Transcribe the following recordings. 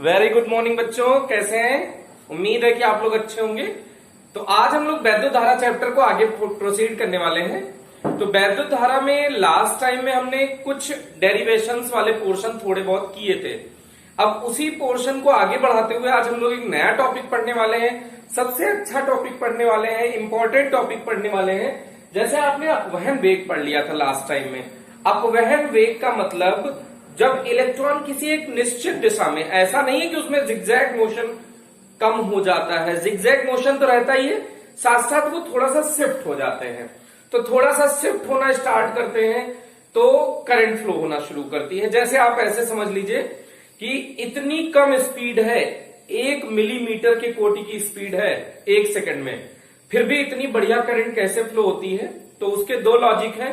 Very good morning बच्चों, कैसे हैं? उम्मीद है कि आप लोग अच्छे होंगे। तो आज हम लोग वैद्युत धारा चैप्टर को आगे प्रोसीड करने वाले हैं। तो वैद्युत धारा में लास्ट टाइम में हमने कुछ डेरिवेशंस वाले पोर्शन थोड़े बहुत किए थे। अब उसी पोर्शन को आगे बढ़ाते हुए आज हम लोग एक नया टॉपिक पढ़ने वाले हैं। सबसे अच्छा टॉपिक पढ़ने वाले हैं, इंपॉर्टेंट टॉपिक पढ़ने वाले हैं। जैसे आपने अपवहन वेग पढ़ लिया था लास्ट टाइम में। अपवहन वेग का मतलब जब इलेक्ट्रॉन किसी एक निश्चित दिशा में, ऐसा नहीं है कि उसमें जिगजैग मोशन कम हो जाता है, जिगजैग मोशन तो रहता ही है, साथ साथ वो थोड़ा सा शिफ्ट हो जाते हैं। तो थोड़ा सा शिफ्ट होना स्टार्ट करते हैं तो करंट फ्लो होना शुरू करती है। जैसे आप ऐसे समझ लीजिए कि इतनी कम स्पीड है, 1 मिलीमीटर के कोटि की स्पीड है 1 सेकंड में, फिर भी इतनी बढ़िया करंट कैसे फ्लो होती है? तो उसके दो लॉजिक हैं।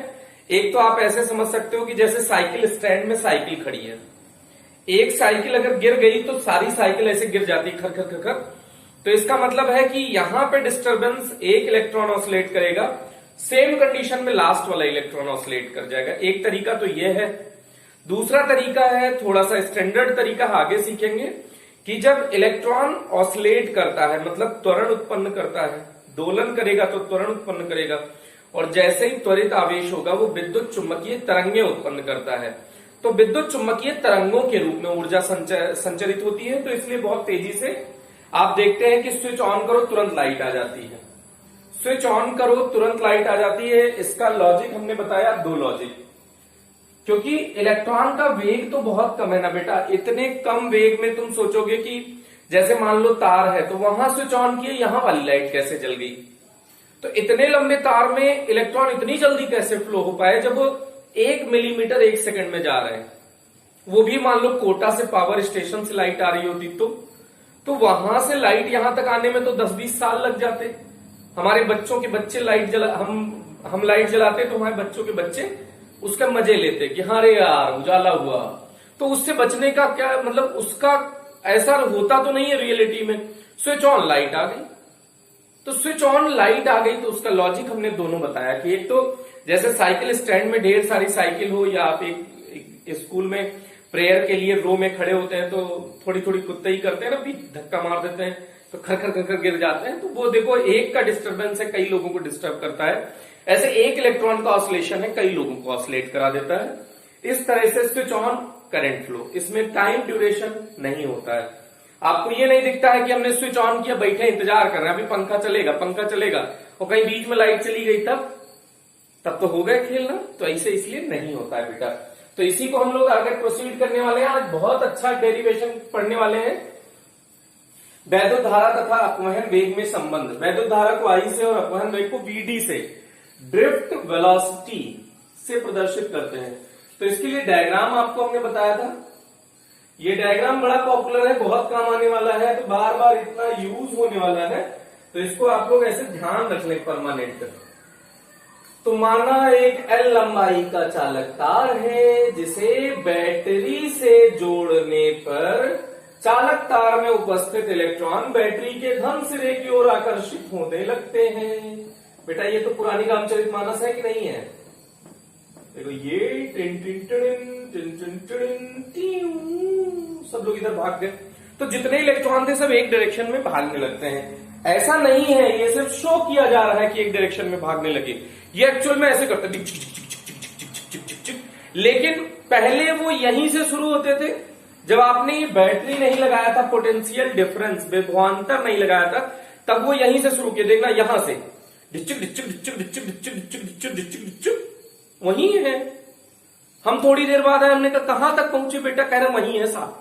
एक तो आप ऐसे समझ सकते हो कि जैसे साइकिल स्टैंड में साइकिल खड़ी है, एक साइकिल अगर गिर गई तो सारी साइकिल ऐसे गिर जाती खर खर खर खर। तो इसका मतलब है कि यहां पे डिस्टरबेंस, एक इलेक्ट्रॉन ऑसिलेट करेगा, सेम कंडीशन में लास्ट वाला इलेक्ट्रॉन ऑसिलेट कर जाएगा। एक तरीका तो ये है। दूसरा तरीका है, थोड़ा सा स्टैंडर्ड तरीका आगे सीखेंगे, कि जब इलेक्ट्रॉन ऑसिलेट करता है मतलब त्वरण उत्पन्न करता है, दोलन करेगा तो त्वरण उत्पन्न करेगा, और जैसे ही त्वरित आवेश होगा वो विद्युत चुंबकीय तरंगें उत्पन्न करता है। तो विद्युत चुंबकीय तरंगों के रूप में ऊर्जा संचरित होती है। तो इसलिए बहुत तेजी से आप देखते हैं कि स्विच ऑन करो तुरंत लाइट आ जाती है, स्विच ऑन करो तुरंत लाइट आ जाती है। इसका लॉजिक हमने बताया, दो लॉजिक। क्योंकि इलेक्ट्रॉन का वेग तो बहुत कम है ना बेटा, इतने कम वेग में तुम सोचोगे कि जैसे मान लो तार है तो वहां स्विच ऑन किए, यहां वाली लाइट कैसे जल गई? तो इतने लंबे तार में इलेक्ट्रॉन इतनी जल्दी कैसे फ्लो हो पाए जब वो 1 मिलीमीटर 1 सेकंड में जा रहे हैं? वो भी मान लो कोटा से पावर स्टेशन से लाइट आ रही होती तो वहां से लाइट यहां तक आने में तो 10-20 साल लग जाते। हमारे बच्चों के बच्चे लाइट जला, हम लाइट जलाते तो हमारे बच्चों के बच्चे उसका मजे लेते कि हाँ रे यार उजाला हुआ। तो उससे बचने का क्या मतलब, उसका ऐसा होता तो नहीं है रियलिटी में। स्विच ऑन लाइट आ गई, तो स्विच ऑन लाइट आ गई तो उसका लॉजिक हमने दोनों बताया कि एक तो जैसे साइकिल स्टैंड में ढेर सारी साइकिल हो, या आप एक स्कूल में प्रेयर के लिए रो में खड़े होते हैं तो थोड़ी थोड़ी कुत्ते ही करते हैं ना, भी धक्का मार देते हैं तो खर खर खर खर गिर जाते हैं। तो वो देखो एक का डिस्टर्बेंस है, कई लोगों को डिस्टर्ब करता है। ऐसे एक इलेक्ट्रॉन का ऑसिलेशन है, कई लोगों को ऑसिलेट करा देता है। इस तरह से स्विच ऑन करंट फ्लो, इसमें टाइम ड्यूरेशन नहीं होता है। आपको ये नहीं दिखता है कि हमने स्विच ऑन किया, बैठे इंतजार कर रहे हैं अभी पंखा चलेगा पंखा चलेगा, और कहीं बीच में लाइट चली गई तब तो हो गया खेलना। तो ऐसे इसलिए नहीं होता है बेटा। तो इसी को हम लोग आगे प्रोसीड करने वाले हैं। आज बहुत अच्छा डेरिवेशन पढ़ने वाले हैं, वैद्युत धारा तथा अपवहन वेग में संबंध। वैद्युत धारा को आई से और अपवहन वेग को वीडी से, ड्रिफ्ट वेलोसिटी से प्रदर्शित करते हैं। तो इसके लिए डायग्राम आपको हमने बताया था। ये डायग्राम बड़ा पॉपुलर है, बहुत काम आने वाला है, तो बार बार इतना यूज होने वाला है, तो इसको आप लोग ऐसे ध्यान रख लें परमानेंट। तो माना एक L लंबाई का चालक तार है जिसे बैटरी से जोड़ने पर चालक तार में उपस्थित इलेक्ट्रॉन बैटरी के धन सिरे की ओर आकर्षित होने लगते हैं। बेटा ये तो पुरानी रामचरितमानस है कि नहीं है? देखो ये tin tin tin tin tin tin tin, सब लोग इधर भाग गए। तो जितने इलेक्ट्रॉन थे सब एक डायरेक्शन में भागने लगते हैं। ऐसा नहीं है, ये सिर्फ शो किया जा रहा है कि एक डायरेक्शन में भागने लगे, ये एक्चुअल में ऐसे करते हैं। लेकिन पहले वो यहीं से शुरू होते थे। जब आपने ये बैटरी नहीं लगाया था, पोटेंशियल डिफरेंस विभवांतर नहीं लगाया था, तब वो यहीं से शुरू किए। देखना यहां से डिचिक डिचिक डिचिक डिचिक डिचिक डिचिक डिचिक डिचिक डिचिक वही है। हम थोड़ी देर बाद आए, हमने कहा कहां तक पहुंचे बेटा? कह रहे वही है साहब,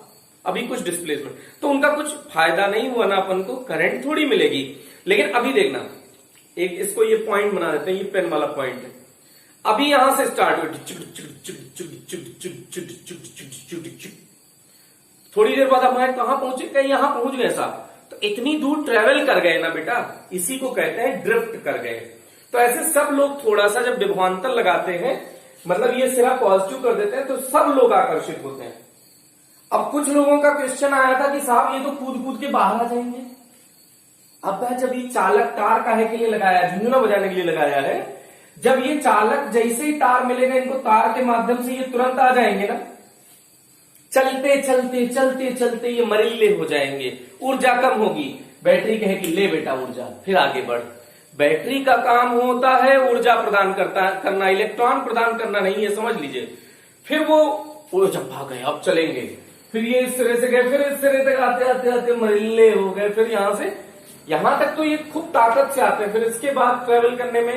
अभी कुछ डिस्प्लेसमेंट। तो उनका कुछ फायदा नहीं हुआ ना, अपन को करंट थोड़ी मिलेगी। लेकिन अभी देखना, एक इसको ये पॉइंट बना देते हैं, ये पेन वाला पॉइंट है। अभी यहां से स्टार्ट हुआ, थोड़ी देर बाद हमारे कहां पहुंचे? कहीं यहां पहुंच गए साहब। तो इतनी दूर ट्रेवल कर गए ना बेटा, इसी को कहते हैं ड्रिफ्ट कर गए। तो ऐसे सब लोग थोड़ा सा जब विभवांतर लगाते हैं, मतलब ये सिरा पॉजिटिव कर देते हैं, तो सब लोग आकर्षित होते हैं। अब कुछ लोगों का क्वेश्चन आया था कि साहब ये तो कूद कूद के बाहर आ जाएंगे। अब जब ये चालक तार काहे के लिए लगाया, झुंझुना बजाने के लिए लगाया है। जब ये चालक जैसे ही तार मिलेगा इनको, तार के माध्यम से ये तुरंत आ जाएंगे ना। चलते चलते चलते चलते ये मरीले हो जाएंगे, ऊर्जा कम होगी। बैटरी कहेगी ले बेटा ऊर्जा, फिर आगे बढ़। बैटरी का काम होता है ऊर्जा प्रदान करना, इलेक्ट्रॉन प्रदान करना नहीं है, समझ लीजिए। फिर वो ऊर्जा भाग गए, अब चलेंगे। फिर ये इस सिरे से गए, फिर इस सिरे तक आते आते आते मरीले हो गए, फिर यहां से यहां तक तो ये खूब ताकत से आते हैं। फिर इसके बाद ट्रेवल करने में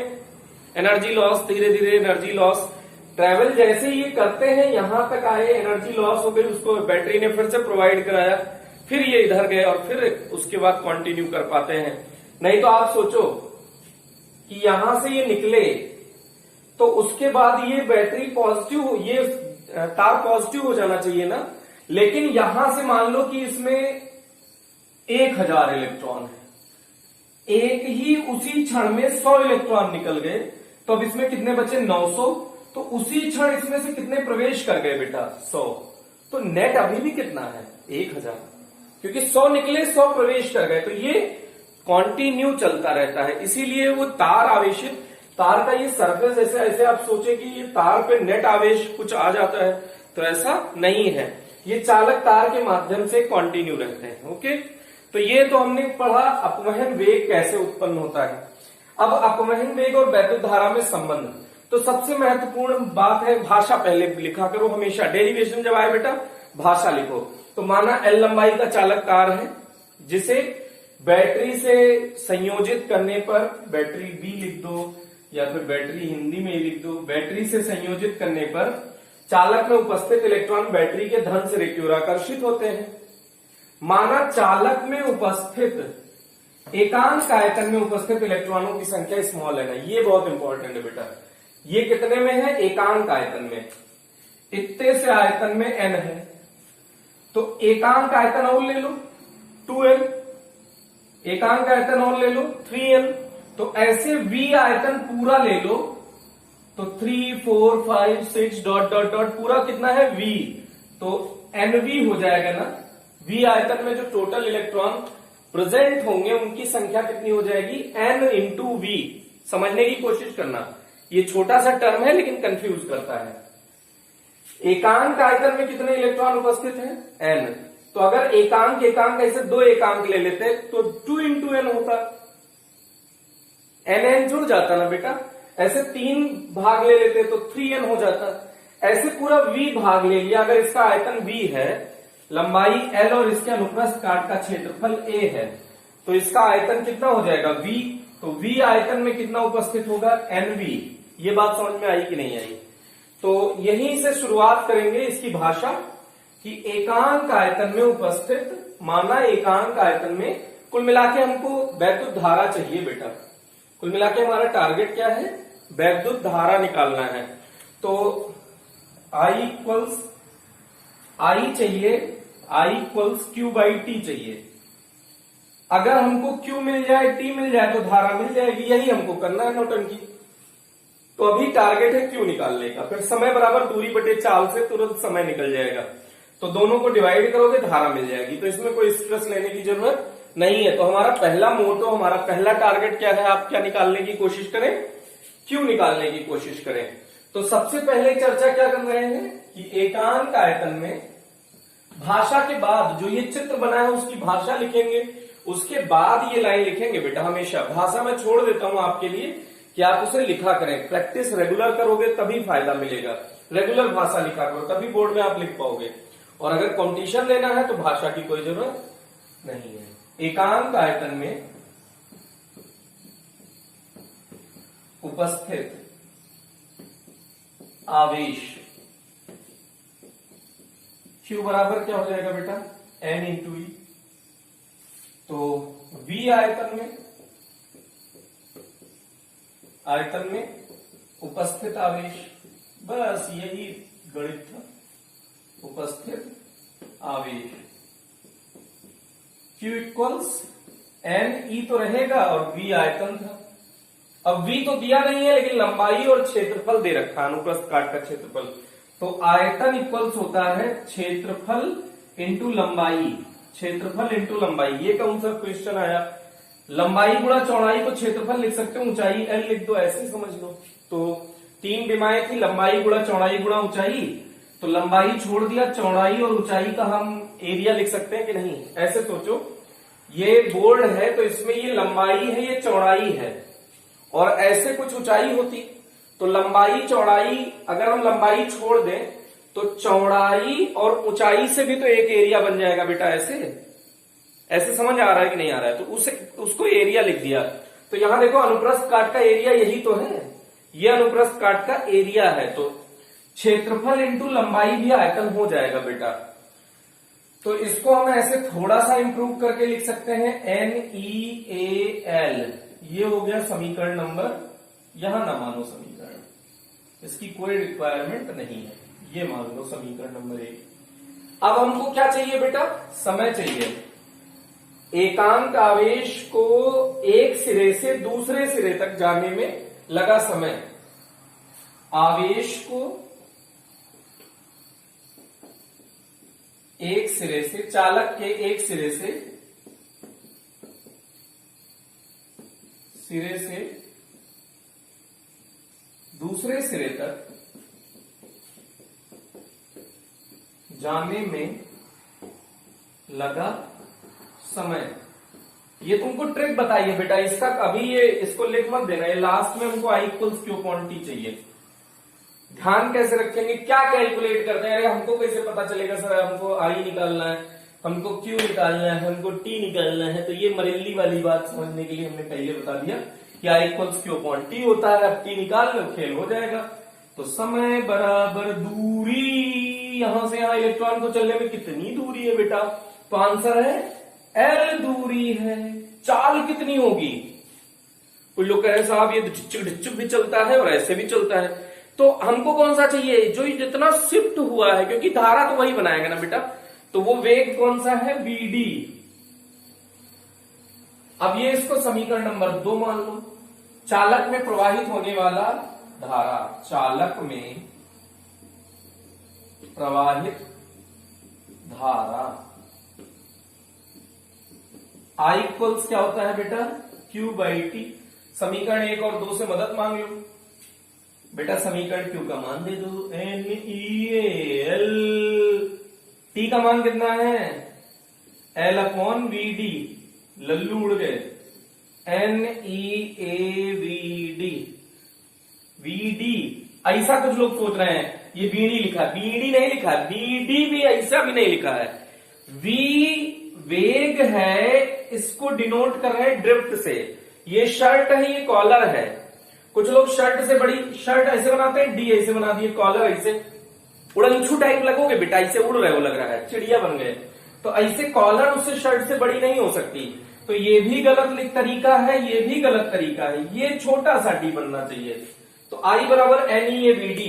एनर्जी लॉस, धीरे धीरे एनर्जी लॉस। ट्रेवल जैसे ये करते हैं यहां तक आए, एनर्जी लॉस हो गई, उसको बैटरी ने फिर से प्रोवाइड कराया, फिर ये इधर गए और फिर उसके बाद कंटिन्यू कर पाते हैं। नहीं तो आप सोचो कि यहां से ये निकले तो उसके बाद ये बैटरी पॉजिटिव, ये तार पॉजिटिव हो जाना चाहिए ना, लेकिन यहां से मान लो कि इसमें 1000 इलेक्ट्रॉन है, एक ही उसी क्षण में 100 इलेक्ट्रॉन निकल गए, तो अब इसमें कितने बचे 900। तो उसी क्षण इसमें से कितने प्रवेश कर गए बेटा 100, तो नेट अभी भी कितना है 1000, क्योंकि 100 निकले 100 प्रवेश कर गए, तो ये कॉन्टिन्यू चलता रहता है। इसीलिए वो तार आवेशित, तार का ये सरफेस ऐसे ऐसे आप सोचे कि ये तार पे नेट आवेश कुछ आ जाता है, तो ऐसा नहीं है, ये चालक तार के माध्यम से कॉन्टिन्यू रहते हैं। ओके, तो ये तो हमने पढ़ा अपवहन वेग कैसे उत्पन्न होता है। अब अपवहन वेग और वैद्युत धारा में संबंध, तो सबसे महत्वपूर्ण बात है भाषा। पहले लिखा करो हमेशा, डेरिवेशन जब आए बेटा भाषा लिखो। तो माना L लंबाई का चालक तार है, जिसे बैटरी से संयोजित करने पर, बैटरी B लिख दो या फिर बैटरी हिंदी में लिख दो, बैटरी से संयोजित करने पर चालक में उपस्थित इलेक्ट्रॉन बैटरी के धन से की ओर आकर्षित होते हैं। माना चालक में उपस्थित एकांक आयतन में उपस्थित इलेक्ट्रॉनों की संख्या स्मॉल है ना, ये बहुत इंपॉर्टेंट है बेटा। ये कितने में है एकांक आयतन में, इतने से आयतन में n है, तो एकांक आयतन और ले लो 2n, एकांक आयतन और ले लो 3n, तो ऐसे v आयतन पूरा ले लो, तो 3 4 5 6 डॉट डॉट डॉट पूरा कितना है v, तो nv हो जाएगा ना। v आयतन में जो टोटल इलेक्ट्रॉन प्रेजेंट होंगे उनकी संख्या कितनी हो जाएगी n इंटू v। समझने की कोशिश करना, ये छोटा सा टर्म है लेकिन कंफ्यूज करता है। एकांक आयतन में कितने इलेक्ट्रॉन उपस्थित हैं n, तो अगर एकांक एकांक ऐसे दो एकांक ले लेते तो 2 इंटू n होता, n जुड़ जाता ना बेटा। ऐसे 3 भाग ले लेते तो 3n हो जाता। ऐसे पूरा v भाग ले लिया, अगर इसका आयतन v है, लंबाई l और इसके अनुप्रस्थ काट का क्षेत्रफल a है, तो इसका आयतन कितना हो जाएगा v, तो v आयतन में कितना उपस्थित होगा nv। ये बात समझ में आई कि नहीं आई? तो यहीं से शुरुआत करेंगे इसकी भाषा कि एकांक आयतन में उपस्थित, माना एकांक आयतन में, कुल मिला के हमको वैद्युत धारा चाहिए बेटा। कुल मिला के हमारा टारगेट क्या है, वैद्युत धारा निकालना है। तो I चाहिए, I equals Q by T चाहिए। अगर हमको Q मिल जाए, T मिल जाए, तो धारा मिल जाएगी, यही हमको करना है नौटंकी। तो अभी टारगेट है Q निकालने का, फिर समय बराबर दूरी बटे चाल से तुरंत समय निकल जाएगा, तो दोनों को डिवाइड करोगे धारा मिल जाएगी, तो इसमें कोई स्ट्रेस लेने की जरूरत नहीं है। तो हमारा पहला मोटो, हमारा पहला टारगेट क्या है, आप क्या निकालने की कोशिश करें, Q निकालने की कोशिश करें। तो सबसे पहले चर्चा क्या कर रहे हैं कि एकांक आयतन में भाषा के बाद जो ये चित्र बना है उसकी भाषा लिखेंगे, उसके बाद ये लाइन लिखेंगे बेटा। हमेशा भाषा में छोड़ देता हूं आपके लिए कि आप उसे लिखा करें, प्रैक्टिस रेगुलर करोगे तभी फायदा मिलेगा। रेगुलर भाषा लिखा करो तभी बोर्ड में आप लिख पाओगे, और अगर कंपटीशन लेना है तो भाषा की कोई जरूरत नहीं है। एकांक आयतन में उपस्थित आवेश Q बराबर क्या हो जाएगा बेटा n इंटू ई। तो V आयतन में उपस्थित आवेश, बस यही गणित था, उपस्थित आवेश Q इक्वल्स n, E तो रहेगा और V आयतन था। अब V तो दिया नहीं है लेकिन लंबाई और क्षेत्रफल दे रखा, अनुप्रस्थ काट का क्षेत्रफल, तो आयतन इक्वल्स होता है क्षेत्रफल इंटू लंबाई, क्षेत्रफल इंटू लंबाई। ये कौन सा क्वेश्चन आया, लंबाई गुणा चौड़ाई को क्षेत्रफल लिख सकते हो, ऊंचाई L लिख दो, ऐसे समझ लो। तो 3 विमाएं थी, लंबाई गुणा चौड़ाई गुणा ऊंचाई, तो लंबाई छोड़ दिया, चौड़ाई और ऊंचाई का हम एरिया लिख सकते हैं कि नहीं? ऐसे सोचो, ये बोर्ड है तो इसमें ये लंबाई है, ये चौड़ाई है, और ऐसे कुछ ऊंचाई होती तो लंबाई चौड़ाई, अगर हम लंबाई छोड़ दें तो चौड़ाई और ऊंचाई से भी तो एक एरिया बन जाएगा बेटा। ऐसे समझ आ रहा है कि नहीं आ रहा है? तो उसको एरिया लिख दिया। तो यहां देखो, अनुप्रस्थ काट का एरिया यही तो है, ये अनुप्रस्थ काट का एरिया है, तो क्षेत्रफल इंटू लंबाई भी आयतन हो जाएगा बेटा। तो इसको हम ऐसे थोड़ा सा इंप्रूव करके लिख सकते हैं, NEAL। ये हो गया समीकरण नंबर, यहां ना मानो समीकरण, इसकी कोई रिक्वायरमेंट नहीं है, ये मान लो समीकरण नंबर 1। अब हमको क्या चाहिए बेटा? समय चाहिए। एकांक आवेश को एक सिरे से दूसरे सिरे तक जाने में लगा समय, आवेश को एक सिरे से, चालक के एक सिरे से दूसरे सिरे तक जाने में लगा समय। ये तुमको ट्रिक बताइए बेटा, इसका अभी ये इसको लिख मत देना, ये लास्ट में हमको I equals Q upon T चाहिए। ध्यान कैसे रखेंगे, क्या कैलकुलेट करते हैं? अरे हमको कैसे पता चलेगा सर, हमको I निकालना है, हमको Q निकालना है, हमको T निकालना है। तो ये मरेली वाली बात समझने के लिए हमने पहले बता दिया कि I equals Q upon T होता है। अब T निकाल लो, खेल हो जाएगा। तो समय बराबर दूरी, यहां से यहां इलेक्ट्रॉन को चलने में कितनी दूरी है बेटा? तो आंसर है L दूरी है। चाल कितनी होगी? कुछ लोग कह रहे साहब ये ढिच्चुक ढिच्चुक भी चलता है और ऐसे भी चलता है, तो हमको कौन सा चाहिए? जो जितना शिफ्ट हुआ है, क्योंकि धारा तो वही बनाएगा ना बेटा, तो वो वेग कौन सा है? BD। अब ये इसको समीकरण नंबर 2 मान लो। चालक में प्रवाहित होने वाला धारा, चालक में प्रवाहित धारा I इक्वल्स क्या होता है बेटा? Q/T। समीकरण 1 और 2 से मदद मांग लो बेटा, समीकरण Q का मान दे दो, NEAL। T का मान कितना है? L अपॉन VD, लल्लू उड़ गए, NEAVD। VD, ऐसा कुछ लोग सोच रहे हैं ये BD लिखा, BD नहीं लिखा, BD भी ऐसा भी नहीं लिखा है। V वेग है, इसको डिनोट कर रहे हैं ड्रिफ्ट से। ये शर्ट है, ये कॉलर है। कुछ लोग शर्ट से बड़ी शर्ट ऐसे बनाते हैं, डी ऐसे बना दिए, कॉलर ऐसे, उड़नछू टाइप लगोगे बेटा, ऐसे उड़ रहे हो, लग रहा है चिड़िया बन गए। तो ऐसे कॉलर उससे शर्ट से बड़ी नहीं हो सकती। तो ये भी गलत तरीका है, ये भी गलत तरीका है, ये छोटा सा डी बनना चाहिए। तो I बराबर NEAVD,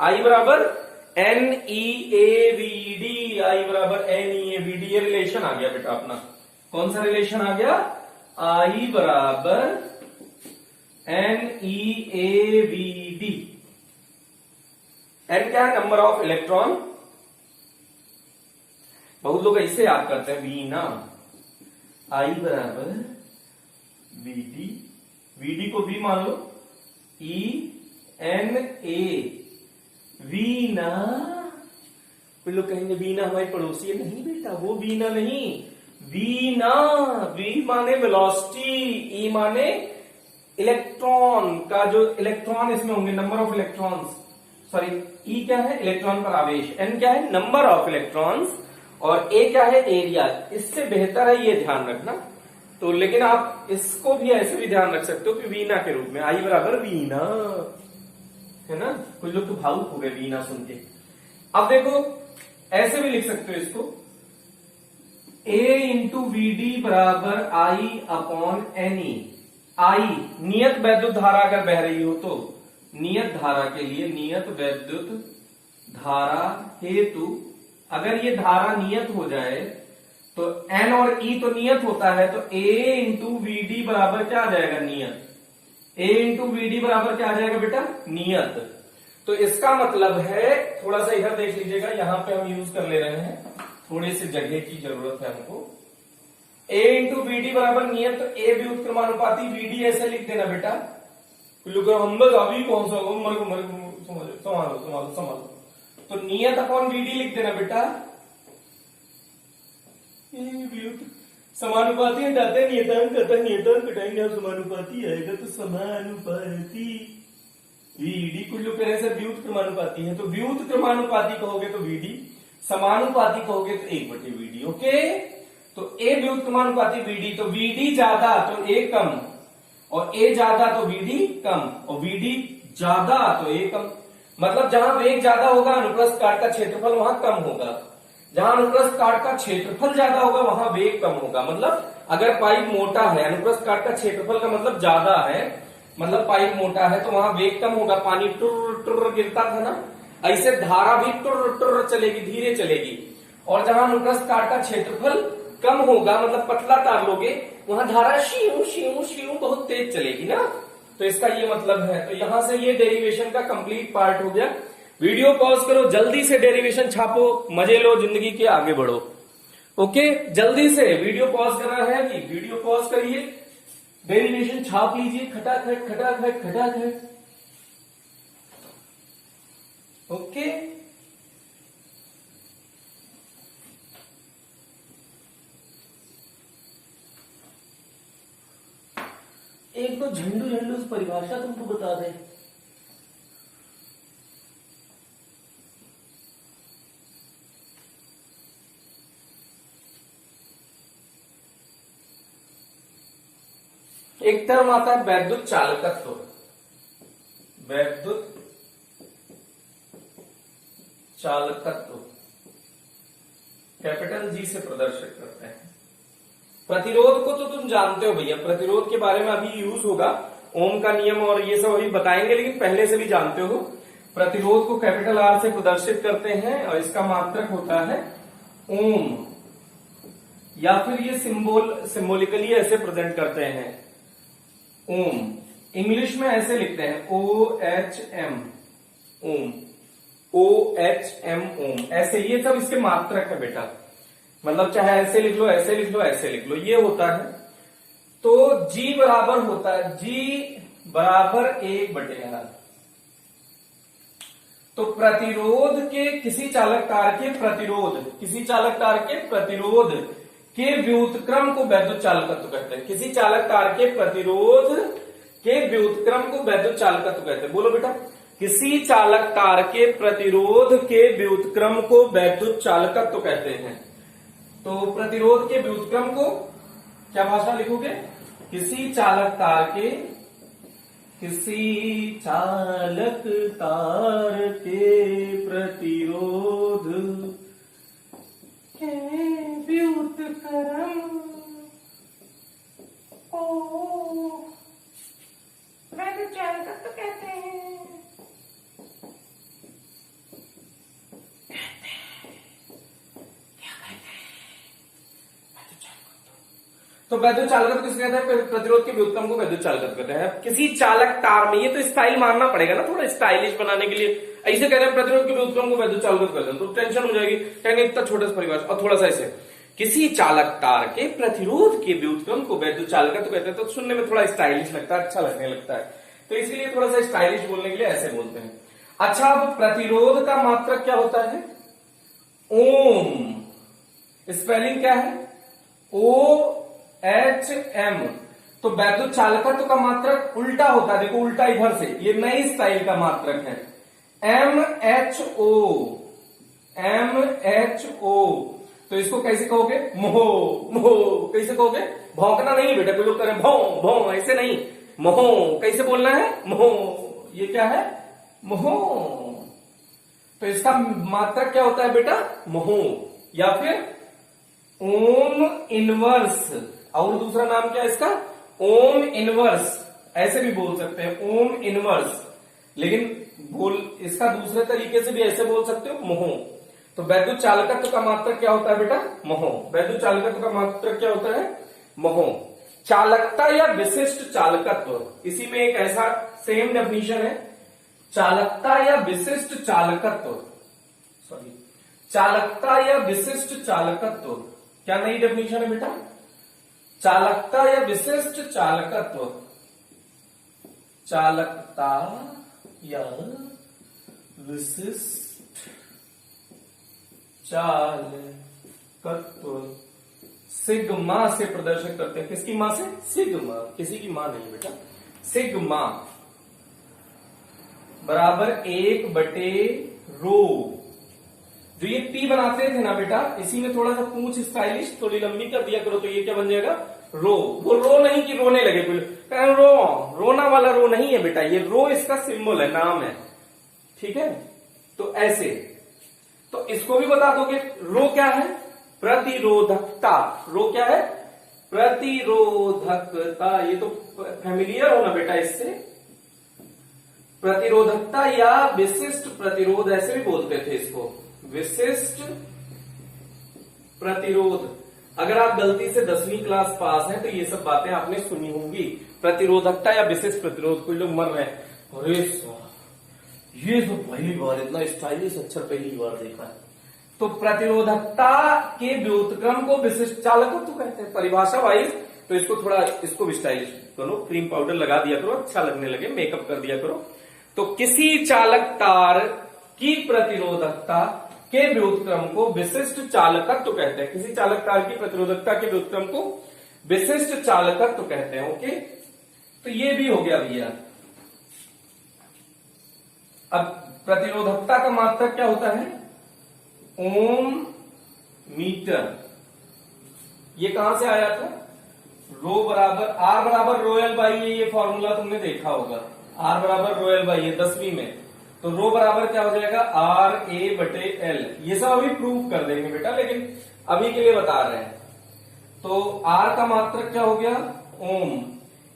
I बराबर NEAVD, I बराबर NEAVD। ये रिलेशन आ गया बेटा अपना। कौन सा रिलेशन आ गया? I बराबर NEAVD। N क्या है? Number of electron. बहुत लोग ऐसे याद करते हैं, V ना, I बराबर VD, VD को V मान लो, ENA, वीना। कुछ लोग कहेंगे वीना हमारी पड़ोसी है, नहीं बेटा वो वीना नहीं, वीना। वी माने वेलोसिटी, ई माने इलेक्ट्रॉन का, जो इलेक्ट्रॉन इसमें होंगे, नंबर ऑफ इलेक्ट्रॉन्स। सॉरी, ई क्या है? इलेक्ट्रॉन पर आवेश। एन क्या है? Number of electrons. और ए क्या है? एरिया। इससे बेहतर है ये ध्यान रखना। तो लेकिन आप इसको भी ऐसे भी ध्यान रख सकते हो कि वीना के रूप में, आई बराबर वीना, है ना। कुछ लोग तो भावुक हो गए वीना सुन के। अब देखो ऐसे भी लिख सकते हो इसको, A इंटू वीडी बराबर आई अपॉन एनी। आई नियत वैद्युत धारा अगर बह रही हो तो, नियत धारा के लिए, नियत वैद्युत धारा हेतु अगर ये धारा नियत हो जाए तो N और E तो नियत होता है, तो A इंटू वीडी बराबर क्या आ जाएगा? नियत। A इंटू वीडी बराबर क्या आ जाएगा बेटा? नियत। तो इसका मतलब है, थोड़ा सा इधर देख लीजिएगा, यहां पे हम यूज कर ले रहे हैं, थोड़ी सी जगह की जरूरत है हमको। A इंटू वीडी बराबर नियत, तो A भी उत्क्रमानुपाती, VD ऐसे लिख देना बेटा। हम बस अभी कौन सा संभालो। तो नियत अपॉन वीडी लिख देना बेटा। समानुपाती हटाते हैं, नियतांक करता है, नियतांक घटाएंगे आप समानुपाती आएगा तो समानुपाती वीडी कुल्लू कहने से व्युत क्रमानुपाती है, तो व्युत क्रमानुपाती कहोगे तो वीडी, समानुपाती कहोगे तो 1/वीडी। ओके, तो ए व्युत क्रमानुपाती वीडी, तो वीडी ज्यादा तो ए कम, और ए ज्यादा तो वीडी कम, और वीडी ज्यादा तो ए कम। मतलब जहां वेग ज्यादा होगा अनुप्रस्थ काट का क्षेत्रफल वहां कम होगा, जहां अनुप्रस्थ काट का क्षेत्रफल ज्यादा होगा वहां वेग कम होगा। मतलब अगर पाइप मोटा है, अनुप्रस्थ काट का क्षेत्रफल का मतलब ज्यादा है, मतलब पाइप मोटा है, तो वहां वेग कम होगा। पानी टुर टुर गिरता था ना, ऐसे धारा भी टुर टुर चलेगी, धीरे चलेगी। और जहां अनुप्रस्थ काट का क्षेत्रफल कम होगा, मतलब पतला तार लोगे, वहां धारा शिव शिव शिव बहुत तेज चलेगी ना। तो इसका ये मतलब है। तो यहां से ये डेरिवेशन का कंप्लीट पार्ट हो गया। वीडियो पॉज करो, जल्दी से डेरिवेशन छापो, मजे लो जिंदगी के, आगे बढ़ो। ओके, जल्दी से वीडियो पॉज करना है कि वीडियो पॉज करिए, डेरिवेशन छाप लीजिए, खटाखट खटाखट खटाखट। ओके, एक तो झंडू झंडू परिभाषा तुमको बता दे। एक टर्म आता है वैद्युत चालकत्व, वैद्युत चालकत्व कैपिटल जी से प्रदर्शित करते हैं। प्रतिरोध को तो तुम जानते हो भैया, प्रतिरोध के बारे में अभी यूज होगा, ओम का नियम और ये सब अभी बताएंगे, लेकिन पहले से भी जानते हो। प्रतिरोध को कैपिटल आर से प्रदर्शित करते हैं और इसका मात्रक होता है ओम, या फिर ये सिंबोलिकली ऐसे प्रेजेंट करते हैं ओम। इंग्लिश में ऐसे लिखते हैं OHM ओम, OHM ओम, ऐसे। ये सब इसके मात्रक है बेटा, मतलब चाहे ऐसे लिख लो, ऐसे लिख लो, ऐसे लिख लो, ये होता है। तो G बराबर होता है, G बराबर 1/R। तो प्रतिरोध के किसी चालक तार के प्रतिरोध, किसी चालक तार के प्रतिरोध के व्युत्क्रम को वैद्युत चालकत्व कहते हैं। किसी चालक तार के प्रतिरोध के व्युत्क्रम को वैद्युत चालकत्व कहते हैं। बोलो बेटा, किसी चालक तार के प्रतिरोध के व्युत्क्रम को वैद्युत चालकत्व कहते हैं। तो प्रतिरोध के व्युत्क्रम को क्या भाषा लिखोगे? किसी चालक तार के, किसी चालक तार के प्रतिरोध के व्युत्क्रम को वैद्युत चालकत्व कहते हैं। तो वैद्युत चालकत्व किसे कहते हैं? प्रतिरोध के व्युत्क्रम को वैद्युत चालकत्व कहते हैं। किसी चालक तार में, ये तो स्टाइल मारना पड़ेगा ना, थोड़ा स्टाइलिश बनाने के लिए ऐसे कह रहे हैं प्रतिरोध के व्युत्क्रम को वैद्युत चालकत्व कहते हैं, तो टेंशन हो जाएगी, कहेंगे इतना छोटा सा परिभाषा। और थोड़ा सा ऐसे, किसी चालक तार के प्रतिरोध के व्युत्क्रम को वैद्युत चालकत्व कहते हैं, तो सुनने में थोड़ा स्टाइलिश लगता है, अच्छा लगने लगता है, तो इसलिए थोड़ा सा स्टाइलिश बोलने के लिए ऐसे बोलते हैं। अच्छा, अब प्रतिरोध का मात्रक क्या होता है? ओम। स्पेलिंग क्या है? OHM। तो वैद्युत चालकत्व का मात्रक उल्टा होता है, देखो उल्टा इधर से, ये नई स्टाइल का मात्रक है, MHO। MHO। तो इसको कैसे कहोगे? मोहो। मोहो कैसे कहोगे? भौंकना नहीं बेटा, कोई लोग कह रहे हैं भौं भौं, ऐसे नहीं, मोहो कैसे बोलना है? मोहो। ये क्या है? मोहो। तो इसका मात्रक क्या होता है बेटा? मोहो, या फिर ओम इनवर्स। और दूसरा नाम क्या है इसका? ओम इनवर्स, ऐसे भी बोल सकते हैं, ओम इनवर्स। लेकिन इसका दूसरे तरीके से भी ऐसे बोल सकते हो, मोहो। तो वैद्युत चालकत्व का मात्रक क्या होता है बेटा? मोहो। वैद्युत चालकत्व का मात्रक क्या होता है? मोहो। चालकता या विशिष्ट चालकत्व, इसी में एक ऐसा सेम डेफिनेशन है, चालकता या विशिष्ट चालकत्व, सॉरी, चालकता या विशिष्ट चालकत्व। क्या नई डेफिनेशन है बेटा? चालकता या विशिष्ट चालकत्व। चालकता या विशिष्ट चालकत्व सिग्मा से प्रदर्शित करते हैं। किसकी मां से? सिग्मा, किसी की मां नहीं बेटा। सिग्मा बराबर 1/रो। जो ये पी बनाते थे ना बेटा, इसी में थोड़ा सा पूंछ स्टाइलिश थोड़ी लंबी कर दिया करो, तो ये क्या बन जाएगा? रो। वो रो नहीं कि रोने लगे कोई, रो रोना वाला रो नहीं है बेटा, ये रो इसका सिंबल है, नाम है, ठीक है। तो ऐसे, तो इसको भी बता दोगे। रो क्या है? प्रतिरोधकता। रो क्या है? प्रतिरोधकता। ये तो फैमिलियर हो ना बेटा इससे। प्रतिरोधकता या विशिष्ट प्रतिरोध ऐसे भी बोलते थे इसको, विशिष्ट प्रतिरोध। अगर आप गलती से 10वीं क्लास पास हैं तो ये सब बातें आपने सुनी होंगी। प्रतिरोधकता या विशिष्ट प्रतिरोध। कोई लोग मर रहे हैं, अरे ये तो पहली बार इतना स्टाइलिश अक्षर पहली बार देखा है। तो प्रतिरोधकता के व्युत्क्रम को विशिष्ट चालकत्व कहते हैं परिभाषा वाइज। तो इसको थोड़ा, इसको भी स्टाइलिश करो, क्रीम पाउडर लगा दिया करो, अच्छा लगने लगे, मेकअप कर दिया करो। तो किसी चालक तार की प्रतिरोधकता के व्युत्क्रम को विशिष्ट चालकत्व कहते हैं। किसी चालक तार की प्रतिरोधकता के व्युत्क्रम को विशिष्ट चालकत्व कहते हैं। ओके, तो ये भी हो गया भैया। अब प्रतिरोधकता का मात्रक क्या होता है? ओम मीटर। ये कहां से आया था? रो बराबर आर बराबर रोयल बाई, ये फॉर्मूला तुमने देखा होगा। आर बराबर रोयल बाई है 10वीं में। तो रो बराबर क्या हो जाएगा? RA/L। ये सब अभी प्रूव कर देंगे बेटा, लेकिन अभी के लिए बता रहे हैं। तो आर का मात्रक क्या हो गया? ओम।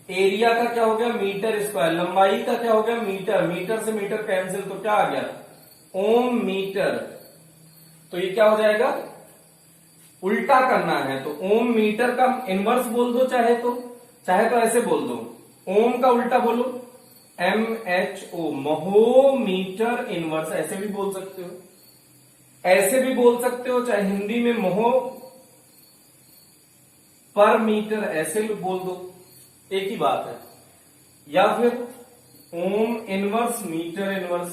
एरिया का क्या हो गया? Metre square. लंबाई का क्या हो गया? मीटर। मीटर से मीटर कैंसिल, तो क्या आ गया? Ohm metre. तो ये क्या हो जाएगा? उल्टा करना है तो ओम मीटर का इनवर्स बोल दो, चाहे तो ऐसे बोल दो। ओम का उल्टा बोलो MHO, महो मीटर इनवर्स। ऐसे भी बोल सकते हो, ऐसे भी बोल सकते हो, चाहे हिंदी में महो पर मीटर ऐसे भी बोल दो, एक ही बात है। या फिर ओम इनवर्स मीटर इनवर्स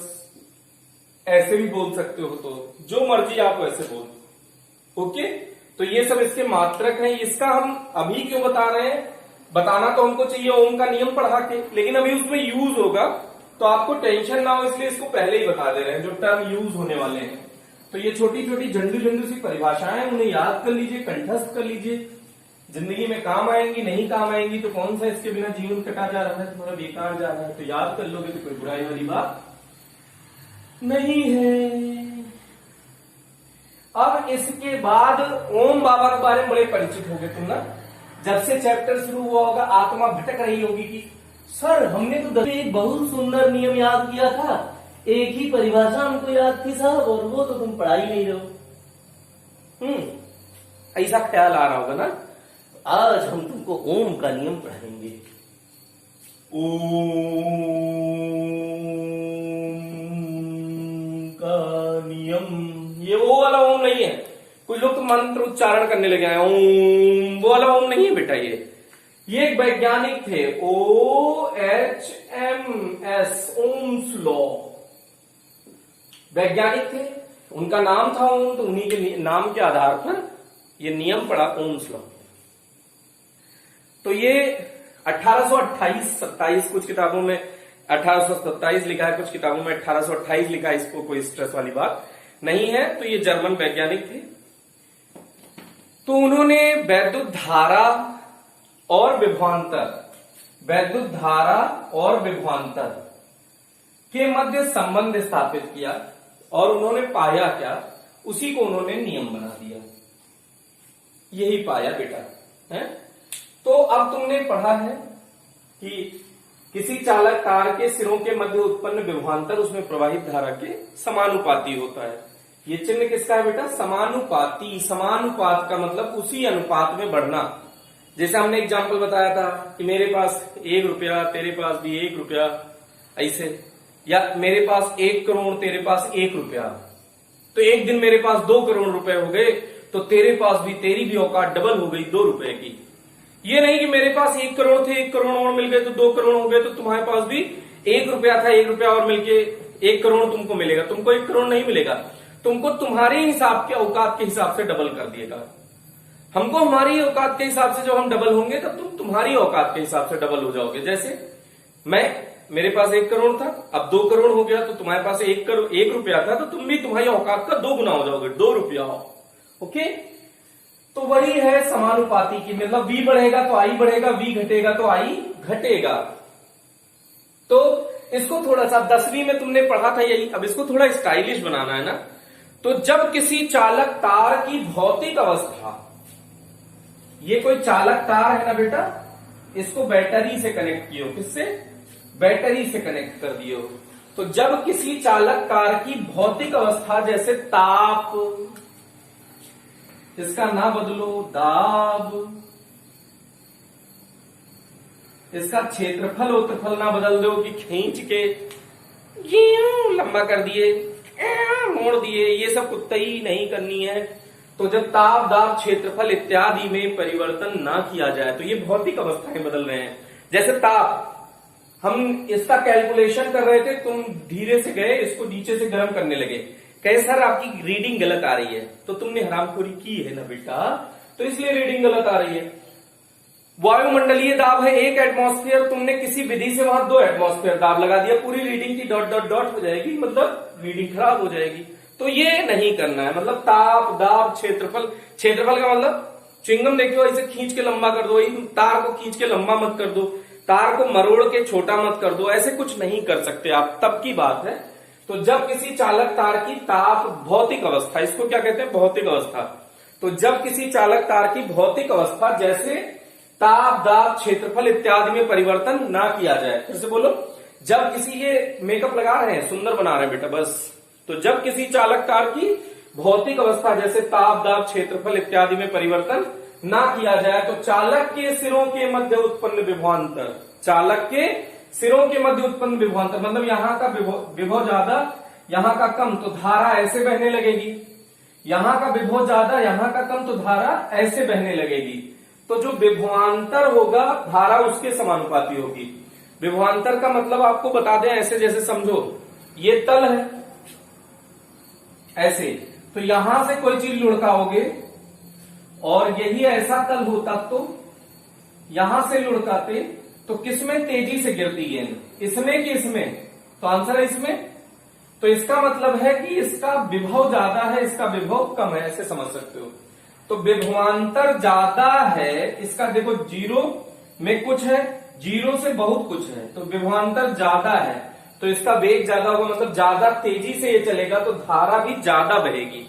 ऐसे भी बोल सकते हो, तो जो मर्जी आप वैसे बोल। ओके, तो ये सब इसके मात्रक हैं। इसका हम अभी क्यों बता रहे हैं? बताना तो हमको चाहिए ओम का नियम पढ़ा के, लेकिन अभी उसमें यूज होगा तो आपको टेंशन ना हो, इसलिए इसको पहले ही बता दे रहे हैं जो टर्म यूज होने वाले हैं। तो ये छोटी छोटी झंडू झंडू सी परिभाषाएं, उन्हें याद कर लीजिए, कंठस्थ कर लीजिए। जिंदगी में काम आएंगी, नहीं काम आएंगी तो कौन सा इसके बिना जीवन कटा जा रहा है, तुम्हारा बेकार जा रहा है। तो याद कर लोगे तो कोई बुराई वाली बात नहीं है। अब इसके बाद ओम बाबा के बारे में बड़े परिचित हो गए तुम ना। जब से चैप्टर शुरू हुआ होगा आत्मा भटक रही होगी कि सर हमने तो एक बहुत सुंदर नियम याद किया था, एक ही परिभाषा हमको याद थी साहब, और वो तो तुम पढ़ा ही नहीं रहो। ऐसा ख्याल आ रहा होगा ना। आज हम तुमको ओम का नियम पढ़ाएंगे। ओम का नियम, ये वो वाला ओम नहीं है। कुछ लोग तो मंत्र उच्चारण करने लगे हैं, ओम, वो वाला ओम नहीं है बेटा। ये एक वैज्ञानिक थे, OHMS, ओम्स लॉ। वैज्ञानिक थे, उनका नाम था ओम, तो उन्हीं के नाम के आधार पर ये नियम पड़ा, ओम्स लॉ। तो ये 1828-27 कुछ किताबों में 1827 लिखा है, कुछ किताबों में 1828 लिखा है। इसको कोई स्ट्रेस वाली बात नहीं है। तो ये जर्मन वैज्ञानिक थे। तो उन्होंने वैद्युत धारा और विभवांतर, वैद्युत धारा और विभवांतर के मध्य संबंध स्थापित किया, और उन्होंने पाया क्या, उसी को उन्होंने नियम बना दिया। यही पाया बेटा है। तो अब तुमने पढ़ा है कि किसी चालक तार के सिरों के मध्य उत्पन्न विभवांतर उसमें प्रवाहित धारा के समानुपाती होता है। ये चिन्ह किसका है बेटा? समानुपाती। समानुपात का मतलब उसी अनुपात में बढ़ना। जैसे हमने एग्जाम्पल बताया था कि मेरे पास 1 रुपया, तेरे पास भी 1 रुपया, ऐसे, या मेरे पास 1 करोड़, तेरे पास 1 रुपया। तो एक दिन मेरे पास 2 करोड़ रुपए हो गए, तो तेरे पास भी, तेरी भी औकात डबल हो गई 2 रुपए की। ये नहीं कि मेरे पास 1 करोड़ थे, 1 करोड़ और मिल गए तो 2 करोड़ हो गए, तो तुम्हारे पास भी 1 रुपया था, 1 रुपया और मिलके 1 करोड़ तुमको मिलेगा। तुमको 1 करोड़ नहीं मिलेगा। तुमको तुम्हारे हिसाब के औकात के हिसाब से डबल कर दिएगा। हमको हमारी औकात के हिसाब से जब हम डबल होंगे तब तुम तुम्हारी औकात के हिसाब से डबल हो जाओगे। जैसे मेरे पास 1 करोड़ था, अब 2 करोड़ हो गया, तो तुम्हारे पास 1 रुपया था, तो तुम भी तुम्हारी औकात का 2 गुना हो जाओगे, 2 रुपया। ओके, तो वही है समानुपाती की, मतलब v बढ़ेगा तो i बढ़ेगा, v घटेगा तो i घटेगा। तो इसको थोड़ा सा 10वीं में तुमने पढ़ा था यही, अब इसको थोड़ा स्टाइलिश बनाना है ना। तो जब किसी चालक तार की भौतिक अवस्था, ये कोई चालक तार है ना बेटा, इसको बैटरी से कनेक्ट किए हो, किससे? बैटरी से कनेक्ट कर दिए हो। तो जब किसी चालक तार की भौतिक अवस्था, जैसे ताप, इसका ना बदलो, दाब, इसका क्षेत्रफल उत्तरफल ना बदल दो कि खींच के लंबा कर दिए, मोड़ दिए, ये सब कुत्तई नहीं करनी है। तो जब ताप, दाब, क्षेत्रफल इत्यादि में परिवर्तन ना किया जाए तो ये भौतिक अवस्थाएं बदल रहे हैं। जैसे ताप, हम इसका कैलकुलेशन कर रहे थे, तुम धीरे से गए, इसको नीचे से गर्म करने लगे, कहे सर आपकी रीडिंग गलत आ रही है, तो तुमने हरामखोरी की है ना बेटा, तो इसलिए रीडिंग गलत आ रही है। वायुमंडलीय दाब है 1 एटमॉस्फेयर, तुमने किसी विधि से वहां 2 एटमॉस्फेयर दाब लगा दिया, पूरी रीडिंग की डॉट डॉट डॉट हो जाएगी, मतलब रीडिंग खराब हो जाएगी। तो ये नहीं करना है। मतलब ताप, दाब, क्षेत्रफल, क्षेत्रफल का मतलब च्युइंगम देखियो, इसे खींच के लंबा कर दो, तार को खींच के लंबा मत कर दो, तार को मरोड़ के छोटा मत कर दो, ऐसे कुछ नहीं कर सकते आप, तब की बात है। तो जब किसी चालक तार की ताप भौतिक अवस्था, इसको क्या कहते हैं? भौतिक अवस्था। तो जब किसी चालक तार की भौतिक अवस्था जैसे ताप, दाब, क्षेत्रफल इत्यादि में परिवर्तन ना किया जाए, फिर से बोलो, जब किसी, ये मेकअप लगा रहे हैं, सुंदर बना रहे हैं बेटा बस। तो जब किसी चालक तार की भौतिक अवस्था जैसे ताप, दाब, क्षेत्रफल इत्यादि में परिवर्तन ना किया जाए तो चालक के सिरों के मध्य उत्पन्न विभवांतर, चालक के सिरों के मध्य उत्पन्न विभवांतर, मतलब यहाँ का विभव ज्यादा, यहाँ का कम, तो धारा ऐसे बहने लगेगी। यहाँ का विभव ज्यादा, यहाँ का कम, तो धारा ऐसे बहने लगेगी। तो जो विभवांतर होगा, धारा उसके समानुपाती होगी। विभवांतर का मतलब आपको बता दें ऐसे, जैसे समझो ये तल है ऐसे, तो यहां से कोई चीज लुढ़काओगे और यही ऐसा तल होता तो यहां से लुढ़काते तो किसमें तेजी से गिरती गेंद? इसमें कि इसमें? तो आंसर है इसमें। तो इसका मतलब है कि इसका विभव ज्यादा है, इसका विभव कम है, ऐसे समझ सकते हो। तो विभवांतर ज्यादा है, इसका देखो 0 में कुछ है, 0 से बहुत कुछ है, तो विभवांतर ज्यादा है, तो इसका वेग ज्यादा होगा, मतलब ज्यादा तेजी से ये चलेगा, तो धारा भी ज्यादा बहेगी।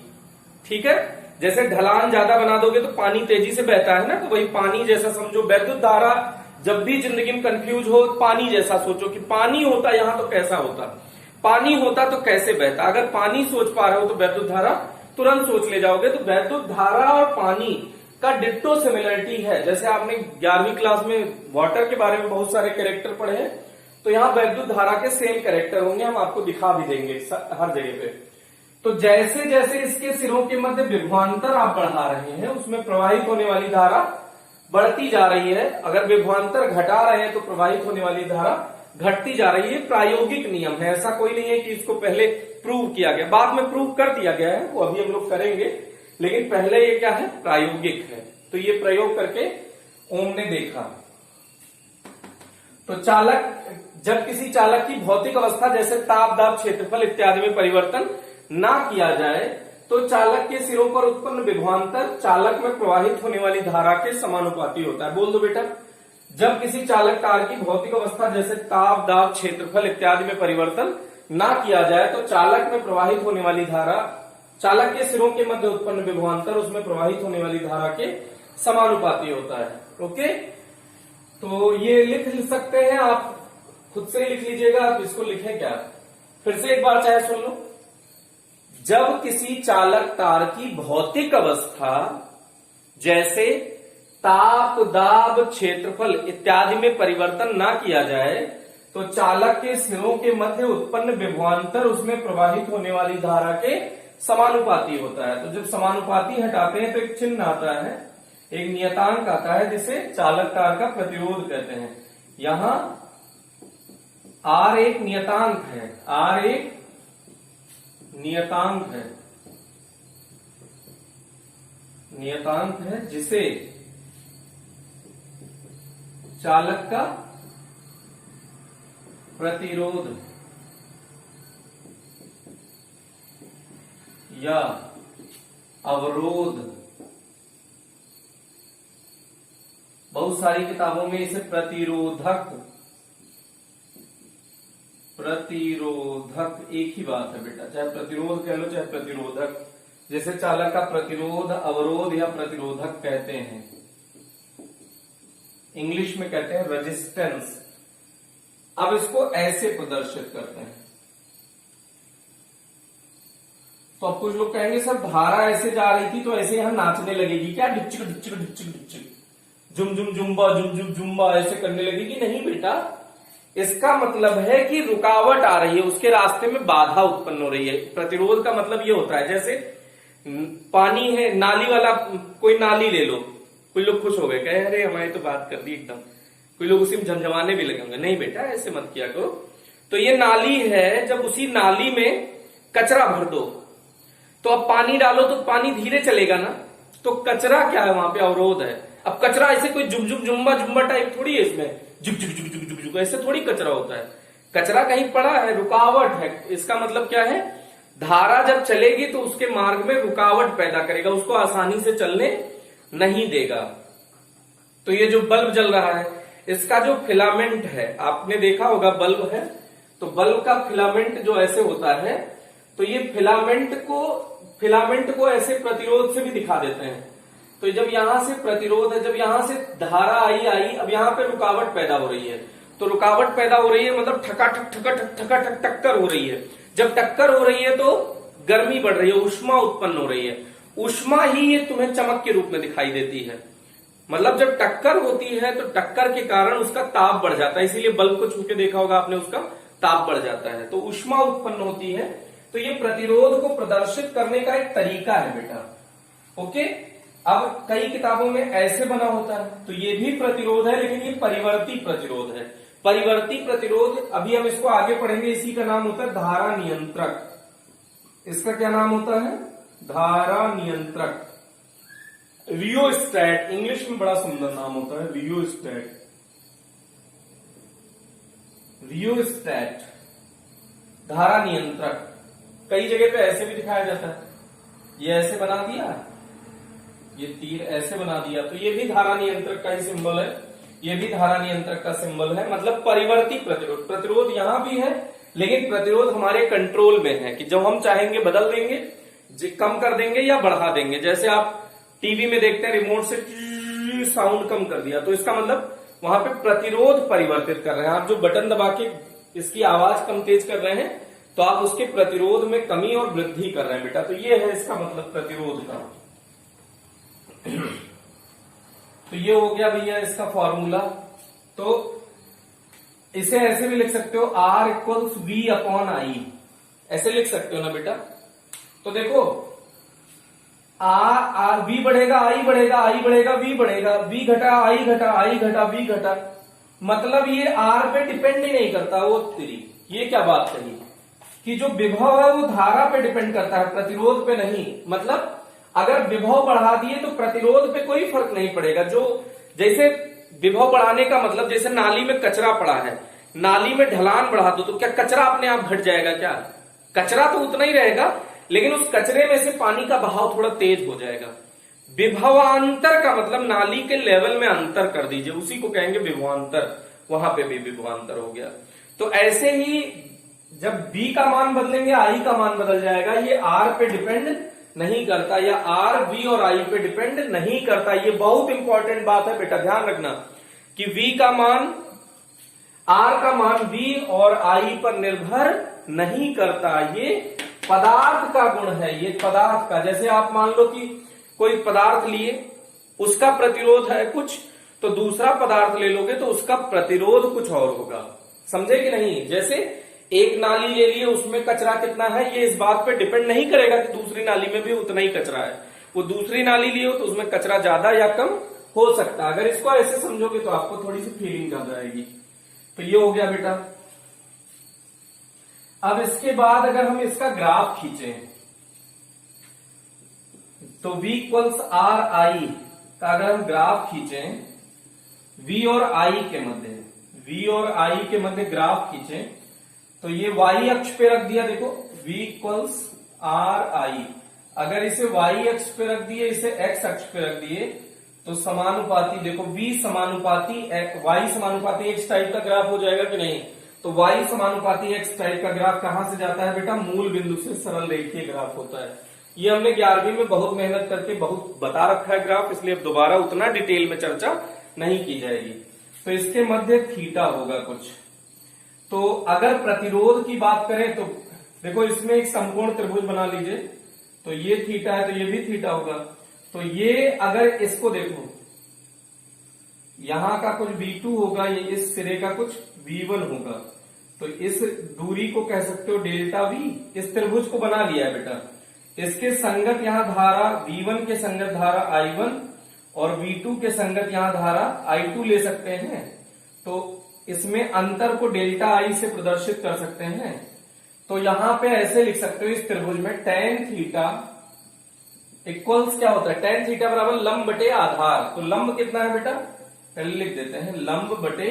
ठीक है, जैसे ढलान ज्यादा बना दोगे तो पानी तेजी से बहता है ना, तो वही पानी जैसा समझो। वैद्युत धारा जब भी जिंदगी में कंफ्यूज हो, पानी जैसा सोचो कि पानी होता यहां तो कैसा होता, पानी होता तो कैसे बहता। अगर पानी सोच पा रहे हो तो वैद्युत धारा तुरंत सोच ले जाओगे। तो वैद्युत धारा और पानी का डिट्टो सिमिलरिटी है। जैसे आपने 11वीं क्लास में वाटर के बारे में बहुत सारे कैरेक्टर पढ़े हैं, तो यहाँ वैद्युत धारा के सेम कैरेक्टर होंगे, हम आपको दिखा भी देंगे हर जगह पे। तो जैसे जैसे इसके सिरों के मध्य विभवांतर आप बढ़ा रहे हैं, उसमें प्रवाहित होने वाली धारा बढ़ती जा रही है। अगर विभवांतर घटा रहे हैं तो प्रवाहित होने वाली धारा घटती जा रही है। प्रायोगिक नियम है, ऐसा कोई नहीं है कि इसको पहले प्रूव किया गया, बाद में प्रूव कर दिया गया है, वो अभी हम लोग करेंगे, लेकिन पहले ये क्या है? प्रायोगिक है। तो ये प्रयोग करके ओम ने देखा। तो चालक, जब किसी चालक की भौतिक अवस्था जैसे ताप, दाब, क्षेत्रफल इत्यादि में परिवर्तन ना किया जाए तो चालक के सिरों पर उत्पन्न विभवांतर चालक में प्रवाहित होने वाली धारा के समानुपाती होता है। बोल दो बेटा, जब किसी चालक तार की भौतिक अवस्था जैसे ताप, दाब, क्षेत्रफल इत्यादि में परिवर्तन ना किया जाए तो चालक में प्रवाहित होने वाली धारा, चालक के सिरों के मध्य उत्पन्न विभवांतर उसमें प्रवाहित होने वाली धारा के समानुपाती होता है। ओके, तो ये लिख सकते हैं, आप खुद से ही लिख लीजिएगा। आप इसको लिखें क्या, फिर से एक बार चाहे सुन लो। जब किसी चालक तार की भौतिक अवस्था जैसे ताप, दाब, क्षेत्रफल इत्यादि में परिवर्तन ना किया जाए तो चालक के सिरों के मध्य उत्पन्न विभवांतर उसमें प्रवाहित होने वाली धारा के समानुपाती होता है। तो जब समानुपाती हटाते हैं तो एक चिन्ह आता है, एक नियतांक आता है जिसे चालक तार का प्रतिरोध कहते हैं। यहां R एक नियतांक है, R एक नियतांक है, नियतांक है जिसे चालक का प्रतिरोध या अवरोध, बहुत सारी किताबों में इसे प्रतिरोधक एक ही बात है बेटा, चाहे प्रतिरोध कह लो चाहे प्रतिरोधक, जैसे चालक का प्रतिरोध, अवरोध या प्रतिरोधक कहते हैं, इंग्लिश में कहते हैं रेजिस्टेंस। अब इसको ऐसे प्रदर्शित करते हैं, तो अब कुछ लोग कहेंगे सर धारा ऐसे जा रही थी तो ऐसे यहां नाचने लगेगी क्या, डिच्चिक डिच्चिक डिच्चिक डिच्चिक, जुम जुम जुम्बा जुम जुम जुम्बा ऐसे करने लगेगी? नहीं बेटा, इसका मतलब है कि रुकावट आ रही है, उसके रास्ते में बाधा उत्पन्न हो रही है। प्रतिरोध का मतलब ये होता है, जैसे पानी है, नाली वाला, कोई नाली ले लो, कोई लोग खुश हो गए, कहे अरे हमारी तो बात कर दी एकदम, कोई लोग उसी में झमझमाने भी लगेंगे। नहीं बेटा, ऐसे मत किया करो। तो ये नाली है, जब उसी नाली में कचरा भर दो तो अब पानी डालो तो पानी धीरे चलेगा ना, तो कचरा क्या है वहां पे, अवरोध है। अब कचरा ऐसे कोई जुम जुम जुम्बा जुम्बा टाइप थोड़ी है, इसमें जुक जुक जुक जुक जुक जुक ऐसे थोड़ी कचरा होता है। कचरा कहीं पड़ा है, रुकावट है। इसका मतलब क्या है, धारा जब चलेगी तो उसके मार्ग में रुकावट पैदा करेगा, उसको आसानी से चलने नहीं देगा। तो ये जो बल्ब जल रहा है, इसका जो फिलामेंट है, आपने देखा होगा बल्ब है, तो बल्ब का फिलामेंट जो ऐसे होता है, तो ये फिलामेंट को ऐसे प्रतिरोध से भी दिखा देते हैं। तो जब यहां से प्रतिरोध है, जब यहां से धारा आई, अब यहां पे रुकावट पैदा हो रही है, तो रुकावट पैदा हो रही है मतलब ठका ठक टक्कर हो रही है। जब टक्कर हो रही है तो गर्मी बढ़ रही है, ऊष्मा उत्पन्न हो रही है। ऊष्मा ही ये तुम्हें चमक के रूप में दिखाई देती है। मतलब जब टक्कर होती है तो टक्कर के कारण उसका ताप बढ़ जाता है, इसीलिए बल्ब को छू के देखा होगा आपने, उसका ताप बढ़ जाता है, तो ऊष्मा उत्पन्न होती है। तो ये प्रतिरोध को प्रदर्शित करने का एक तरीका है बेटा। ओके, अब कई किताबों में ऐसे बना होता है, तो ये भी प्रतिरोध है, लेकिन ये परिवर्ती प्रतिरोध है। परिवर्ती प्रतिरोध, अभी हम इसको आगे पढ़ेंगे, इसी का नाम होता है धारा नियंत्रक। इसका क्या नाम होता है, धारा नियंत्रक। रियोस्टैट, इंग्लिश में बड़ा सुंदर नाम होता है, रियोस्टैट। रियोस्टैट, धारा नियंत्रक। कई जगह पे ऐसे भी दिखाया जाता है, ये ऐसे बना दिया, ये तीर ऐसे बना दिया, तो ये भी धारा नियंत्रक का ही सिंबल है, ये भी धारा नियंत्रक का सिंबल है। मतलब परिवर्ती प्रतिरोध, प्रतिरोध यहां भी है, लेकिन प्रतिरोध हमारे कंट्रोल में है कि जब हम चाहेंगे बदल देंगे, कम कर देंगे या बढ़ा देंगे। जैसे आप टीवी में देखते हैं, रिमोट से साउंड कम कर दिया, तो इसका मतलब वहां पे प्रतिरोध परिवर्तित कर रहे हैं। आप जो बटन दबा के इसकी आवाज कम तेज कर रहे हैं, तो आप उसके प्रतिरोध में कमी और वृद्धि कर रहे हैं बेटा। तो ये है इसका मतलब प्रतिरोध का। तो ये हो गया भैया इसका फॉर्मूला। तो इसे ऐसे भी लिख सकते हो, R equals V upon I, ऐसे लिख सकते हो ना बेटा। तो देखो R V बढ़ेगा, I बढ़ेगा, I बढ़ेगा, V बढ़ेगा, V घटा I घटा, I घटा V घटा, मतलब ये R पे डिपेंड ही नहीं करता। वो तेरी ये क्या बात कही कि जो विभव है वो धारा पे डिपेंड करता है, प्रतिरोध पे नहीं। मतलब अगर विभव बढ़ा दिए तो प्रतिरोध पे कोई फर्क नहीं पड़ेगा। जो जैसे विभव बढ़ाने का मतलब, जैसे नाली में कचरा पड़ा है, नाली में ढलान बढ़ा दो तो क्या कचरा अपने आप घट जाएगा क्या? कचरा तो उतना ही रहेगा, लेकिन उस कचरे में से पानी का बहाव थोड़ा तेज हो जाएगा। विभवांतर का मतलब नाली के लेवल में अंतर कर दीजिए, उसी को कहेंगे विभवांतर। वहां पे भी विभवांतर हो गया। तो ऐसे ही जब B का मान बदलेंगे I का मान बदल जाएगा। ये R पे डिपेंड नहीं करता, या R V और I पे डिपेंड नहीं करता। ये बहुत इंपॉर्टेंट बात है बेटा, ध्यान रखना कि V का मान, R का मान V और I पर निर्भर नहीं करता। ये पदार्थ का गुण है, ये पदार्थ का। जैसे आप मान लो कि कोई पदार्थ लिए, उसका प्रतिरोध है कुछ, तो दूसरा पदार्थ ले लोगे तो उसका प्रतिरोध कुछ और होगा। समझे कि नहीं? जैसे एक नाली ले लिए, उसमें कचरा कितना है ये इस बात पे डिपेंड नहीं करेगा कि दूसरी नाली में भी उतना ही कचरा है। वो दूसरी नाली लिए हो तो उसमें कचरा ज्यादा या कम हो सकता है। अगर इसको ऐसे समझोगे तो आपको थोड़ी सी फीलिंग ज्यादा आएगी। तो ये हो गया बेटा। अब इसके बाद अगर हम इसका ग्राफ खींचें, तो v इक्वल्स आर आई का अगर हम ग्राफ खींचें, v और i के मध्य, v और i के मध्य ग्राफ खींचें, तो ये y अक्ष पे रख दिया, देखो v इक्वल्स आर आई। अगर इसे y अक्ष पे रख दिए, इसे x अक्ष पे रख दिए, तो समानुपाती देखो v समानुपाती y समानुपाती x टाइप का ग्राफ हो जाएगा कि नहीं। तो y समानुपाती x टाइप का ग्राफ कहां से जाता है बेटा, मूल बिंदु से सरल रेखीय ग्राफ होता है। ये हमने 11वीं में बहुत मेहनत करके बहुत बता रखा है ग्राफ, इसलिए अब दोबारा उतना डिटेल में चर्चा नहीं की जाएगी। तो इसके मध्य थीटा होगा कुछ। तो अगर प्रतिरोध की बात करें तो देखो इसमें एक समकोण त्रिभुज बना लीजिए, तो ये थीटा है तो ये भी थीटा होगा। तो ये अगर इसको देखो, यहां का कुछ V2 होगा, ये इस सिरे का कुछ V1 होगा, तो इस दूरी को कह सकते हो डेल्टा V। इस त्रिभुज को बना लिया है बेटा, इसके संगत यहां धारा V1 के संगत धारा I1 और V2 के संगत यहां धारा I2 ले सकते हैं। तो इसमें अंतर को डेल्टा I से प्रदर्शित कर सकते हैं। तो यहां पे ऐसे लिख सकते हो इस त्रिभुज में tan थीटा इक्वल्स क्या होता है, tan थीटा बराबर लंब बटे आधार। तो लंब कितना है बेटा, पहले लिख देते हैं, लंब बटे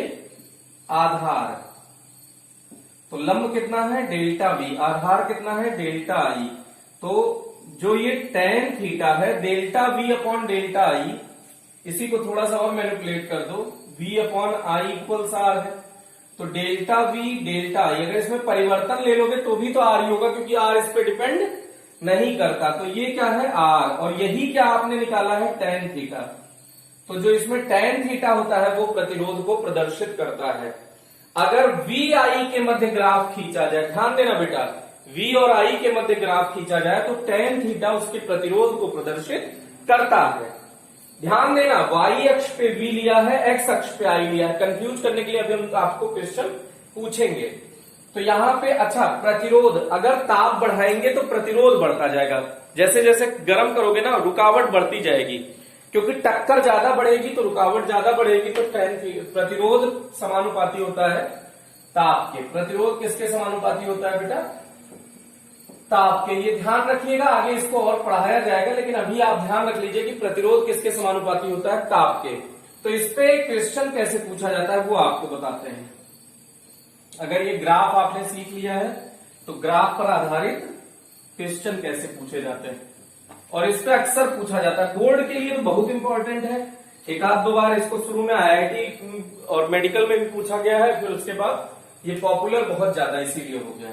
आधार। तो लंब कितना है डेल्टा V, आधार कितना है डेल्टा I। तो जो ये tan थीटा है delta V upon delta I, इसी को थोड़ा सा और मैनिपुलेट कर दो, V upon I equals R है। तो डेल्टा V डेल्टा I, अगर इसमें परिवर्तन ले लोगे तो भी तो R ही होगा, क्योंकि R इस पे डिपेंड नहीं करता। तो ये क्या है R, और यही क्या आपने निकाला है tan थीटा। तो जो इसमें tan थीटा होता है वो प्रतिरोध को प्रदर्शित करता है। अगर VI के मध्य ग्राफ खींचा जाए, ध्यान देना बेटा, V और I के मध्य ग्राफ खींचा जाए तो tan थीटा उसके प्रतिरोध को प्रदर्शित करता है। ध्यान देना, y अक्ष पे V लिया है, x अक्ष पे I लिया है। कंफ्यूज करने के लिए अभी हम आपको क्वेश्चन पूछेंगे। तो यहां पे अच्छा प्रतिरोध, अगर ताप बढ़ाएंगे तो प्रतिरोध बढ़ता जाएगा, जैसे जैसे गर्म करोगे ना रुकावट बढ़ती जाएगी, क्योंकि टक्कर ज्यादा बढ़ेगी तो रुकावट ज्यादा बढ़ेगी। तो प्रतिरोध समानुपाती होता है ताप के। प्रतिरोध किसके समानुपाती होता है बेटा, ताप के। ये ध्यान रखिएगा, आगे इसको और पढ़ाया जाएगा, लेकिन अभी आप ध्यान रख लीजिए कि प्रतिरोध किसके समानुपाती होता है, ताप के। तो इस पे क्वेश्चन कैसे पूछा जाता है वो आपको बताते हैं। अगर ये ग्राफ आपने सीख लिया है तो ग्राफ पर आधारित क्वेश्चन कैसे पूछे जाते हैं, और इस पे अक्सर पूछा जाता है। बोर्ड के लिए तो बहुत इंपॉर्टेंट है, एक आध दो बार इसको शुरू में IIT और मेडिकल में भी पूछा गया है, फिर उसके बाद ये पॉपुलर बहुत ज्यादा इसीलिए हो गया।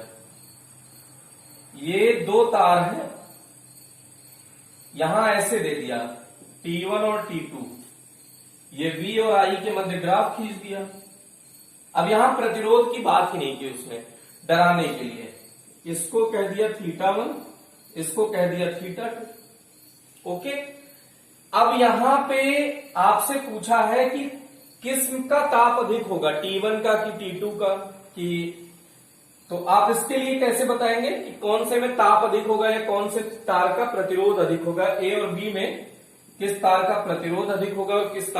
ये दो तार हैं, यहां ऐसे दे दिया T1 और T2, ये V और I के मध्य ग्राफ खींच दिया। अब यहां प्रतिरोध की बात ही नहीं की उसने, डराने के लिए इसको कह दिया θ1, इसको कह दिया θ2। ओके, अब यहां पे आपसे पूछा है कि किस का ताप अधिक होगा, T1 का कि T2 का, कि तो आप इसके लिए कैसे बताएंगे कि कौन से में ताप अधिक होगा या कौन से तार का प्रतिरोध अधिक होगा। A और B में किस तार का प्रतिरोध अधिक होगा और किस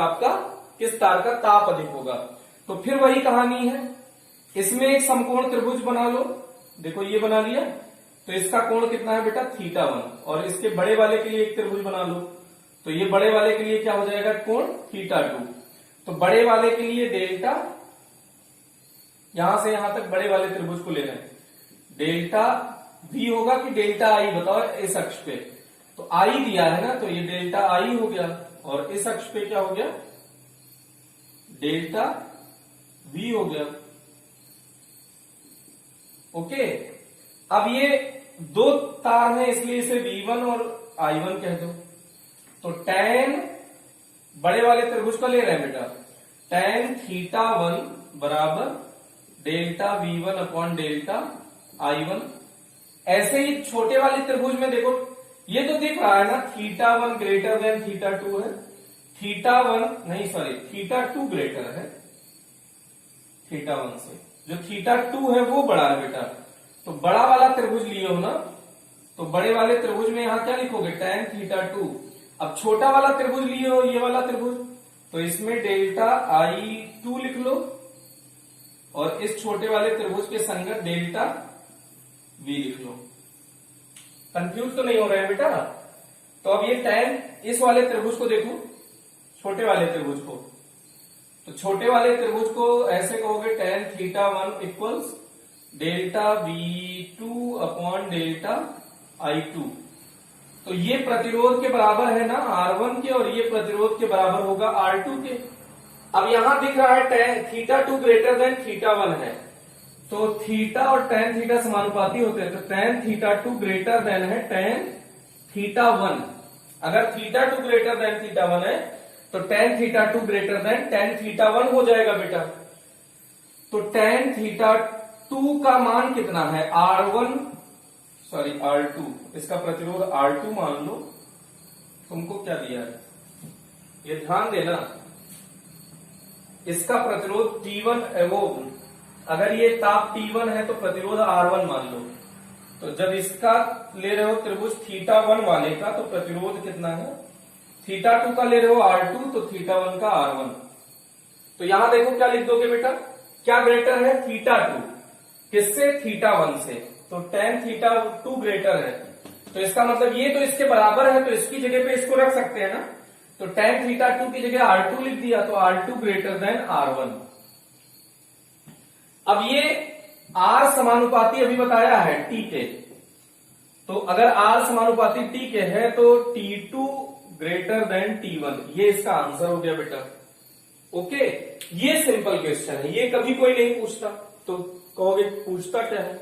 तार का ताप अधिक होगा। तो फिर वही कहानी है, इसमें एक समकोण त्रिभुज बना लो, देखो ये बना लिया, तो इसका कोण कितना है बेटा θ1, और इसके बड़े वाले के लिए एक त्रिभुज बना लो, तो ये बड़े वाले के लिए क्या हो जाएगा कोण θ2। तो बड़े वाले के लिए डेल्टा, यहां से यहां तक बड़े वाले त्रिभुज को लेना है, डेल्टा V होगा कि डेल्टा I, बताओ इस अक्ष पे। तो I दिया है ना, तो ये डेल्टा I हो गया, और इस अक्ष पे क्या हो गया डेल्टा V हो गया। ओके, अब ये दो तार हैं इसलिए इसे V1 और I1 कह दो। तो tan बड़े वाले त्रिभुज का ले रहे हैं बेटा, tan θ1 बराबर delta V1 upon delta I1। ऐसे ही छोटे वाले त्रिभुज में देखो, ये तो दिख रहा है ना θ1 ग्रेटर देन θ2 है, θ2 ग्रेटर है θ1 से, जो θ2 है वो बड़ा है बेटा। तो बड़ा वाला त्रिभुज लिए हो ना, तो बड़े वाले त्रिभुज में यहां क्या लिखोगे tan θ2। अब छोटा वाला त्रिभुज लिए हो, ये वाला त्रिभुज, तो इसमें डेल्टा I2 लिख लो, और इस छोटे वाले त्रिभुज के संगत डेल्टा V लिख लो। कंफ्यूज तो नहीं हो रहा है बेटा। तो अब ये tan, इस वाले त्रिभुज को देखो, छोटे वाले त्रिभुज को, तो छोटे वाले त्रिभुज को ऐसे कहोगे tan θ1 equals delta V2 upon delta I2। तो ये प्रतिरोध के बराबर है ना R1 के, और ये प्रतिरोध के बराबर होगा R2 के। अब यहां दिख रहा है tan θ2 ग्रेटर देन θ1 है, तो थीटा और tan थीटा समानुपाती होते हैं, तो tan θ2 ग्रेटर देन है tan θ1। अगर θ2 ग्रेटर देन θ1 है तो tan θ2 ग्रेटर देन tan θ1 हो जाएगा बेटा। तो tan θ2 का मान कितना है R2, इसका प्रतिरोध R2 मान लो। तुमको क्या दिया है ये ध्यान देना, इसका प्रतिरोध T1 वो, अगर ये ताप T1 है तो प्रतिरोध R1 मान लो। तो जब इसका ले रहे हो त्रिभुज θ1 वाले का तो प्रतिरोध कितना है, θ2 का ले रहे हो R2 तो θ1 का R1। तो यहां देखो क्या लिख दोगे बेटा, क्या ग्रेटर है θ2 किससे, θ1 से, तो tan θ2 ग्रेटर है, तो इसका मतलब ये तो इसके बराबर है, तो इसकी जगह पे इसको रख सकते हैं ना, तो tan θ2 की जगह R2 लिख दिया, तो R2 ग्रेटर देन R1। अब ये R समानुपाती अभी बताया है T के, तो अगर R समानुपाती T के है तो T2 ग्रेटर देन T1, ये इसका आंसर हो गया बेटा। ओके, ये सिंपल क्वेश्चन है, ये कभी कोई नहीं पूछता। तो कहोगे पूछता क्या है,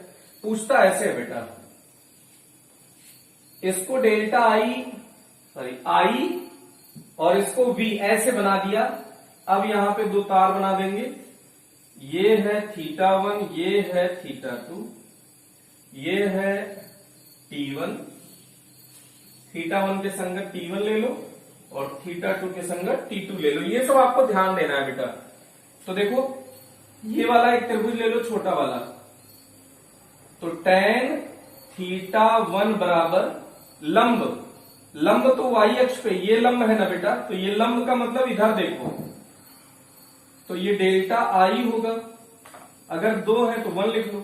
पूछता ऐसे है बेटा, इसको डेल्टा आई और इसको V ऐसे बना दिया। अब यहां पे दो तार बना देंगे, ये है θ1, ये है θ2, ये है T1, θ1 के संगत T1 ले लो और θ2 के संगत T2 ले लो। ये सब आपको ध्यान देना है बेटा। तो देखो ये वाला एक त्रिभुज ले लो छोटा वाला, तो tan θ1 बराबर लंब तो y अक्ष पे, ये लंब है ना बेटा, तो ये लंब का मतलब इधर देखो, तो ये डेल्टा I होगा, अगर 2 है तो 1 लिख लो,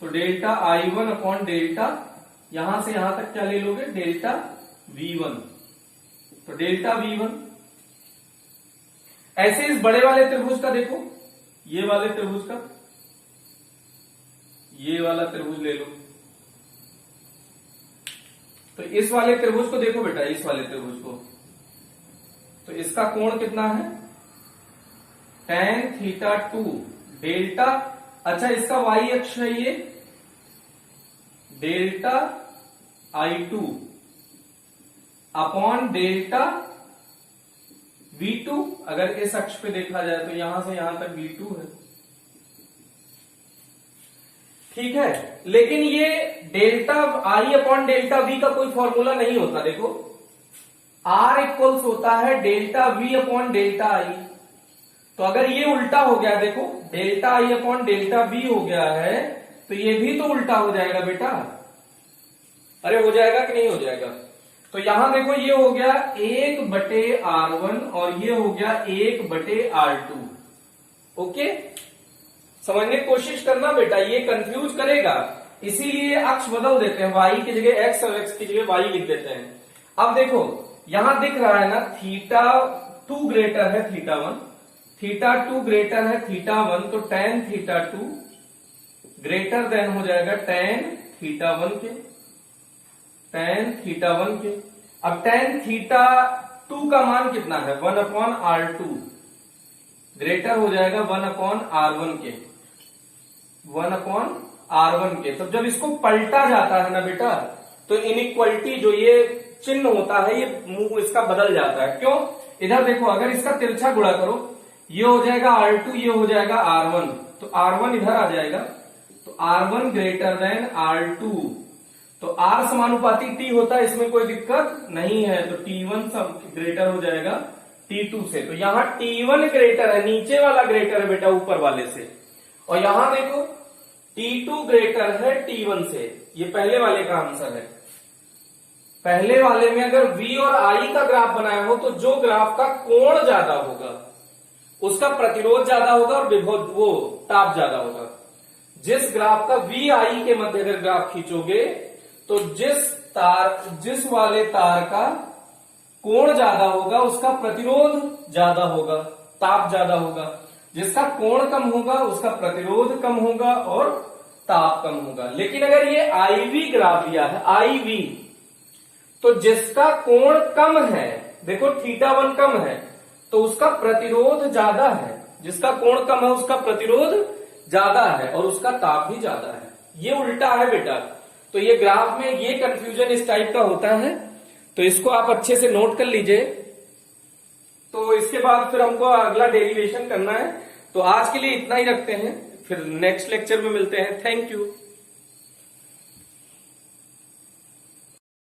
तो डेल्टा I1 अपॉन डेल्टा, यहां से यहां तक क्या ले लोगे, डेल्टा V1, तो डेल्टा V1। ऐसे इस बड़े वाले त्रिभुज का देखो, ये वाले त्रिभुज का, ये वाला त्रिभुज ले लो, तो इस वाले त्रिभुज को देखो बेटा, इस वाले त्रिभुज को, तो इसका कोण कितना है, tan θ2 डेल्टा, अच्छा इसका y अक्ष है ये, delta I2 upon delta V2, अगर इस अक्ष पे देखा जाए तो यहां से यहां तक V2 है, ठीक है। लेकिन ये delta I upon delta V का कोई फॉर्मूला नहीं होता, देखो R इक्वल्स होता है delta V upon delta I। तो अगर ये उल्टा हो गया, देखो delta I upon delta V हो गया है, तो ये भी तो उल्टा हो जाएगा बेटा, अरे हो जाएगा कि नहीं हो जाएगा। तो यहां देखो ये हो गया 1/R1 और ये हो गया 1/R2। ओके, समझने की कोशिश करना बेटा, ये कंफ्यूज करेगा, इसीलिए अक्ष बदल देते हैं, y की जगह x और x की जगह y लिख देते हैं। अब देखो यहां दिख रहा है ना, θ2 ग्रेटर है θ1, θ2 ग्रेटर है θ1, तो tan θ2 ग्रेटर देन हो जाएगा tan θ1 के, tan θ1 के। अब tan θ2 का मान कितना है, 1/R2 ग्रेटर हो जाएगा 1/R1 के, 1/R1 के। तो जब इसको पलटा जाता है ना बेटा, तो इनइक्वलिटी जो ये चिन्ह होता है ये मुंह इसका बदल जाता है। क्यों, इधर देखो, अगर इसका तिरछा गुणा करो, ये हो जाएगा R2, ये हो जाएगा R1, तो R1 इधर आ जाएगा, तो R1 ग्रेटर देन R2, तो R समानुपाती T होता है, इसमें कोई दिक्कत नहीं है, तो T1 सब ग्रेटर हो जाएगा T2 से। तो यहां T1 ग्रेटर है, नीचे वाला ग्रेटर है बेटा ऊपर वाले से, और यहां देखो T2 ग्रेटर है T1 से, ये पहले वाले का आंसर है। पहले वाले में अगर V और I का ग्राफ बनाया हो, तो जो ग्राफ का कोण ज्यादा होगा उसका प्रतिरोध ज्यादा होगा और विभव वो ताप ज्यादा होगा। जिस ग्राफ का V I के मध्य अगर ग्राफ खींचोगे, तो जिस वाले तार का कोण ज्यादा होगा उसका प्रतिरोध ज्यादा होगा, ताप ज्यादा होगा। जिसका कोण कम होगा उसका प्रतिरोध कम होगा और ताप कम होगा। लेकिन अगर ये IV ग्राफ दिया है, IV, तो जिसका कोण कम है, देखो θ1 कम है, तो उसका प्रतिरोध ज्यादा है। जिसका कोण कम है उसका प्रतिरोध ज्यादा है और उसका ताप भी ज्यादा है। ये उल्टा है बेटा। तो ये ग्राफ में ये कंफ्यूजन इस टाइप का होता है, तो इसको आप अच्छे से नोट कर लीजिए। तो इसके बाद फिर हमको अगला डेरिवेशन करना है। तो आज के लिए इतना ही रखते हैं, फिर नेक्स्ट लेक्चर में मिलते हैं। Thank you.